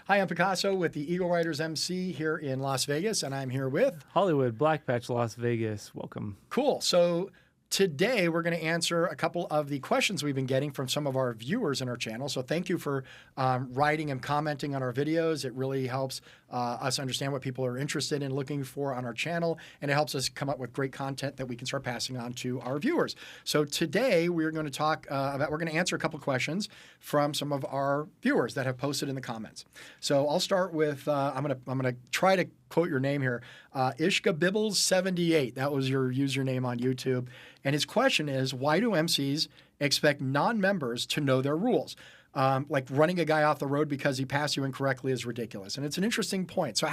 Hi, I'm Picasso with the Eagle Riders MC here in Las Vegas, and I'm here with Hollywood, Black Patch, Las Vegas. Welcome. Cool. So today we're going to answer a couple of the questions we've been getting from some of our viewers in our channel. So thank you for writing and commenting on our videos. It really helps us understand what people are interested in looking for on our channel, and it helps us come up with great content that we can start passing on to our viewers. So today we're going to talk we're going to answer a couple questions from some of our viewers that have posted in the comments. So I'll start with I'm going to try to quote your name here, Ishka Bibbles 78. That was your username on YouTube. And his question is, why do MCs expect non-members to know their rules? Like running a guy off the road because he passed you incorrectly is ridiculous. And it's an interesting point. So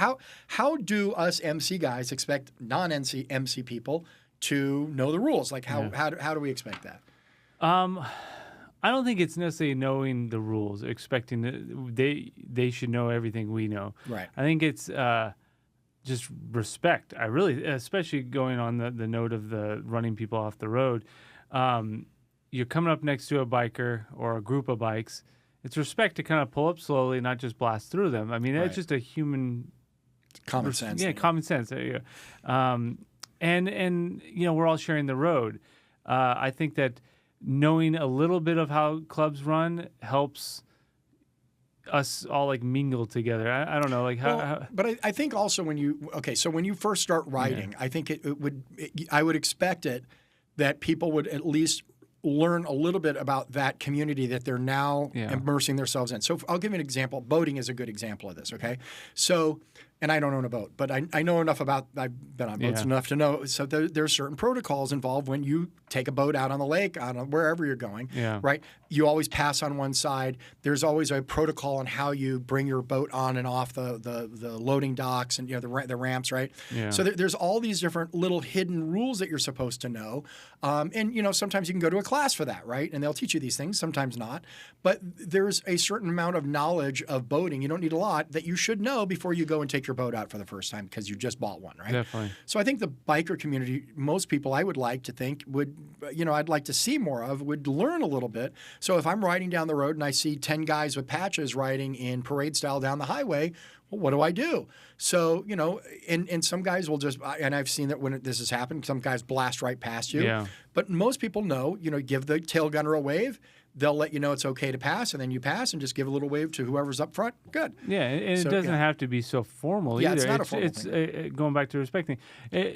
how do us MC guys expect non-MC people to know the rules? Like how do we expect that? I don't think it's necessarily knowing the rules, expecting that they should know everything we know. Right. I think it's just respect. I really, especially going on the note of the running people off the road. You're coming up next to a biker or a group of bikes. It's respect to kind of pull up slowly, not just blast through them. I mean, that's just a human common sense. Yeah, common sense. And you know, we're all sharing the road. I think that knowing a little bit of how clubs run helps us all like mingle together. I don't know, like how. But I think also when you first start riding, I think I would expect it that people would at least learn a little bit about that community that they're now immersing themselves in. So I'll give you an example. Boating is a good example of this. Okay, so. And I don't own a boat, but I know enough about, I've been on boats enough to know. So there's certain protocols involved when you take a boat out on the lake, wherever you're going, right? You always pass on one side. There's always a protocol on how you bring your boat on and off the loading docks and the ramps, right? Yeah. So there's all these different little hidden rules that you're supposed to know. And sometimes you can go to a class for that, right? And they'll teach you these things, sometimes not. But there's a certain amount of knowledge of boating. You don't need a lot that you should know before you go and take your boat out for the first time because you just bought one, right? Definitely. So I think the biker community, most people I would like to think would, I'd like to see more of, would learn a little bit. So if I'm riding down the road and I see 10 guys with patches riding in parade style down the highway, well, what do I do? So, and some guys will just, and I've seen that when this has happened, some guys blast right past you. Yeah. But most people know, give the tail gunner a wave. They'll let you know it's okay to pass, and then you pass and just give a little wave to whoever's up front. Good. Yeah, and it doesn't have to be so formal either. It's not a formal thing. It's going back to respecting.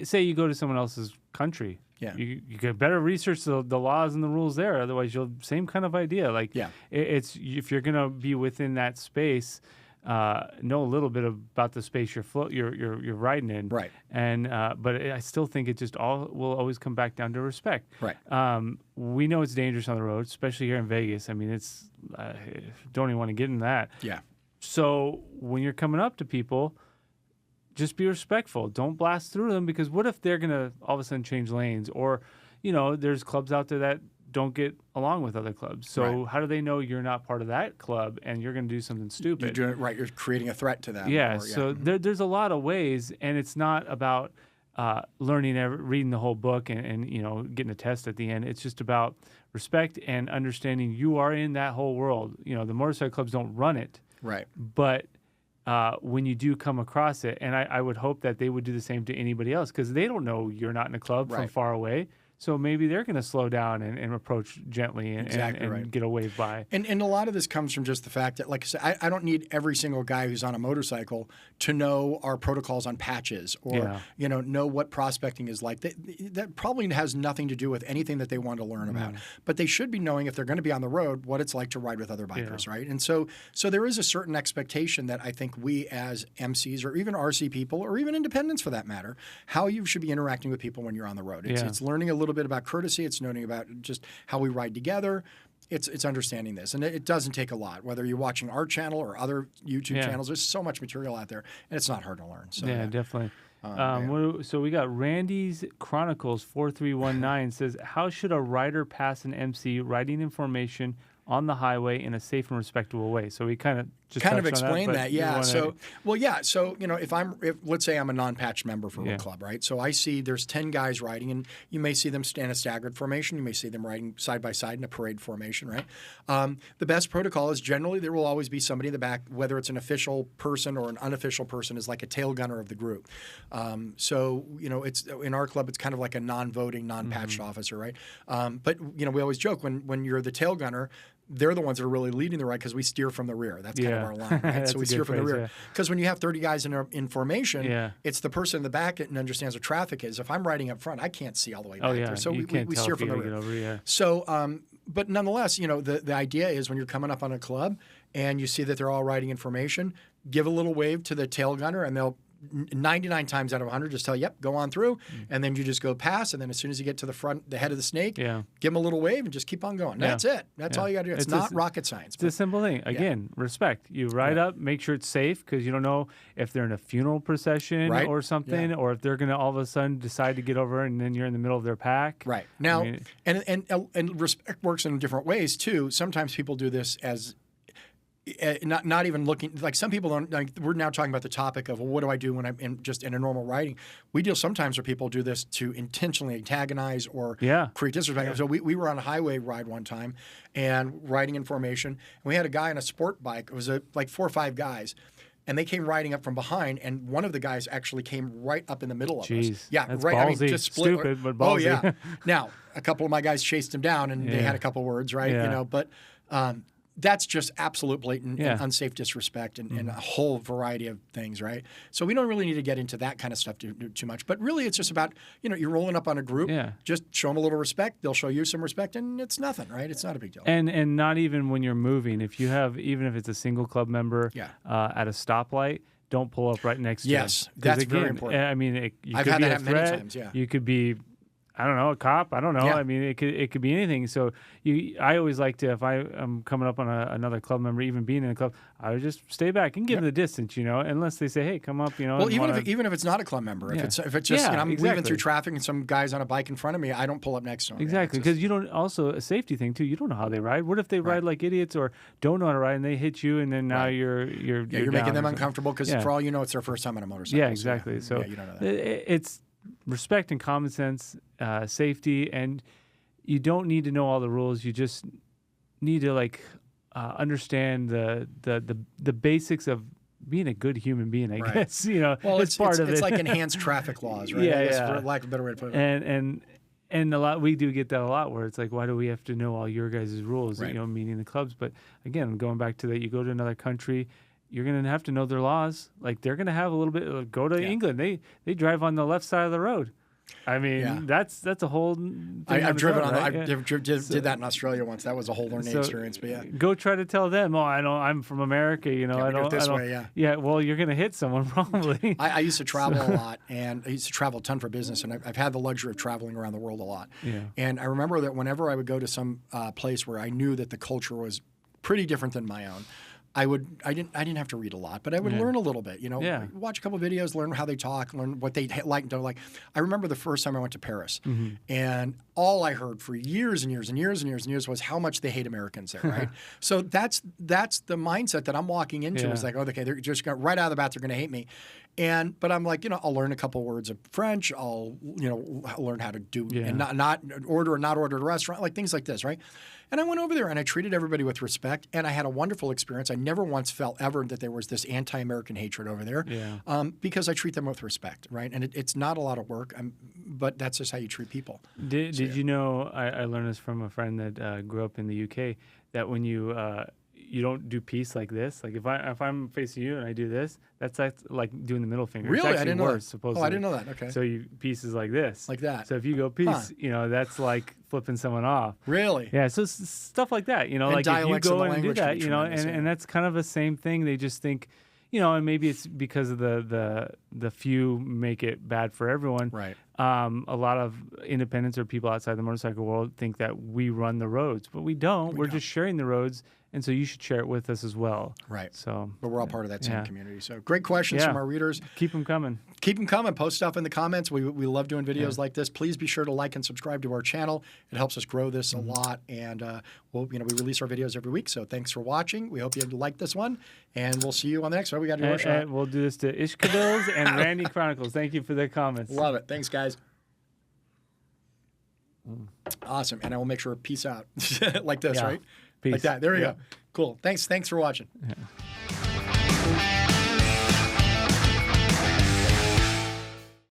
Say you go to someone else's country. Yeah. You get better research the laws and the rules there. Otherwise, same kind of idea. Like, it's if you're going to be within that space, know a little bit about the space you're riding in, right? And but I still think it just will always come back down to respect, right? We know it's dangerous on the road, especially here in Vegas. I mean, it's don't even want to get in that. Yeah. So when you're coming up to people, just be respectful. Don't blast through them, because what if they're gonna all of a sudden change lanes, or there's clubs out there that don't get along with other clubs. So how do they know you're not part of that club and you're going to do something stupid? You're doing it right. You're creating a threat to them. Yeah. So there's a lot of ways, and it's not about reading the whole book and getting a test at the end. It's just about respect and understanding you are in that whole world. The motorcycle clubs don't run it. Right. But when you do come across it, and I would hope that they would do the same to anybody else, because they don't know you're not in a club from far away. So maybe they're going to slow down and approach gently and get a wave by. And a lot of this comes from just the fact that, like I said, I don't need every single guy who's on a motorcycle to know our protocols on patches or know what prospecting is like. That probably has nothing to do with anything that they want to learn about. But they should be knowing, if they're going to be on the road, what it's like to ride with other bikers, right? And so there is a certain expectation that I think we as MCs, or even RC people, or even independents for that matter, how you should be interacting with people when you're on the road. It's learning a little bit about courtesy. It's knowing about just how we ride together. It's understanding this, and it doesn't take a lot. Whether you're watching our channel or other YouTube channels, there's so much material out there, and it's not hard to learn. So, definitely. So we got Randy's Chronicles 4319 says, how should a rider pass an MC riding information on the highway in a safe and respectable way? So we kind of just kind of touch on explain that. Yeah. So, So, if let's say I'm a non-patch member for a club, right? So I see there's 10 guys riding, and you may see them stand a staggered formation. You may see them riding side by side in a parade formation, right? The best protocol is generally there will always be somebody in the back, whether it's an official person or an unofficial person, is like a tail gunner of the group. It's in our club, it's kind of like a non-voting, non-patched officer, right? But we always joke when you're the tail gunner, they're the ones that are really leading the ride because we steer from the rear. That's kind of our line, right? So we steer from the rear. Because when you have 30 guys in formation, it's the person in the back that understands what traffic is. If I'm riding up front, I can't see all the way back there. So we steer from the rear. So, but nonetheless, the idea is when you're coming up on a club and you see that they're all riding in formation, give a little wave to the tail gunner, and they'll 99 times out of 100 just tell you, yep, go on through, and then you just go past, and then as soon as you get to the head of the snake, give them a little wave and just keep on going. That's it. That's all you got to do. It's not rocket science. It's a simple thing. Again, respect. You ride up, make sure it's safe, because you don't know if they're in a funeral procession or something, or if they're going to all of a sudden decide to get over and then you're in the middle of their pack. Right. Now, and respect works in different ways too. Sometimes people do this as not even looking, like some people don't, like we're now talking about the topic of, well, what do I do when I'm in a normal riding? We deal sometimes where people do this to intentionally antagonize or create disrespect. Yeah. So we were on a highway ride one time and riding in formation, and we had a guy on a sport bike. It was like 4 or 5 guys. And they came riding up from behind, and one of the guys actually came right up in the middle of us. Yeah, that's right. Ballsy. I mean, just split. Stupid, but ballsy. Oh yeah. Now, a couple of my guys chased him down, and they had a couple words, right? Yeah. But that's just absolute blatant and unsafe disrespect and a whole variety of things, right? So we don't really need to get into that kind of stuff too much. But really, it's just about, you're rolling up on a group. Yeah. Just show them a little respect. They'll show you some respect, and it's nothing, right? It's not a big deal. And not even when you're moving. If you have, even if it's a single club member at a stoplight, don't pull up right next to them. Yes, that's very important. I mean, I've had that happen many times, You could be, I don't know, a cop. I don't know. Yeah. I mean, it could be anything. So I always like to, if I'm coming up on another club member, even being in a club, I would just stay back and give them the distance, unless they say, hey, come up, Well, even if it's not a club member, if it's just, I'm weaving through traffic and some guy's on a bike in front of me, I don't pull up next to him. Exactly, because you don't, also a safety thing too. You don't know how they ride. What if they ride like idiots or don't know how to ride and they hit you, and then now you're making them uncomfortable because for all you know, it's their first time on a motorcycle. Yeah, exactly. So you don't know that. It's respect and common sense, safety, and you don't need to know all the rules. You just need to understand the basics of being a good human being, I guess. Well, it's part of it. It's like enhanced traffic laws, right? For lack of a better way to put it. And a lot, we do get that a lot, where it's like, why do we have to know all your guys' rules? Meaning the clubs. But again, going back to that, you go to another country, you're going to have to know their laws. Like, they're going to have a little bit. Go to England. They drive on the left side of the road. I mean, that's a whole thing. I've driven on. I did that in Australia once. That was a whole learning experience. But go try to tell them, I'm from America. I don't. This way, yeah. Well, you're going to hit someone probably. I used to travel a lot, and I used to travel a ton for business, and I've had the luxury of traveling around the world a lot. Yeah. And I remember that whenever I would go to some place where I knew that the culture was pretty different than my own, I didn't have to read a lot, but I would learn a little bit, watch a couple of videos, learn how they talk, learn what they like and don't like. I remember the first time I went to Paris, and all I heard for years and years and years and years and years was how much they hate Americans there, right? So that's the mindset that I'm walking into. Is like, okay, they're just right out of the bat, they're going to hate me. But I'm like, I'll learn a couple words of French. I'll, learn how to do and not order at a restaurant, like things like this, right? And I went over there and I treated everybody with respect, and I had a wonderful experience. I never once felt ever that there was this anti-American hatred over there, because I treat them with respect, right? And it's not a lot of work, but that's just how you treat people. Did you know? I learned this from a friend that grew up in the UK, that when you don't do peace like this. Like if I'm facing you and I do this, that's like doing the middle finger. Really? It's I didn't know that. Supposedly. Oh, I didn't know that. Okay. So peace is like this. Like that. So if you go peace, that's like flipping someone off. Really? Yeah. So stuff like that. Like if you go and do that, and that's kind of the same thing. They just think, and maybe it's because of the the few make it bad for everyone. Right. A lot of independents or people outside the motorcycle world think that we run the roads, but we don't. We're just sharing the roads, and so you should share it with us as well. Right. So, but we're all part of that same community. So great questions from our readers. Keep them coming. Keep them coming. Post stuff in the comments. We love doing videos like this. Please be sure to like and subscribe to our channel. It helps us grow this a lot. And we release our videos every week. So thanks for watching. We hope you liked this one. And we'll see you on the next one. We got your shot. We'll do this to Ishkabills and Randy Chronicles. Thank you for the comments. Love it. Thanks, guys. Awesome. And I will make sure peace out like this, right? Peace. Like that. There we go. Cool. Thanks for watching. Yeah.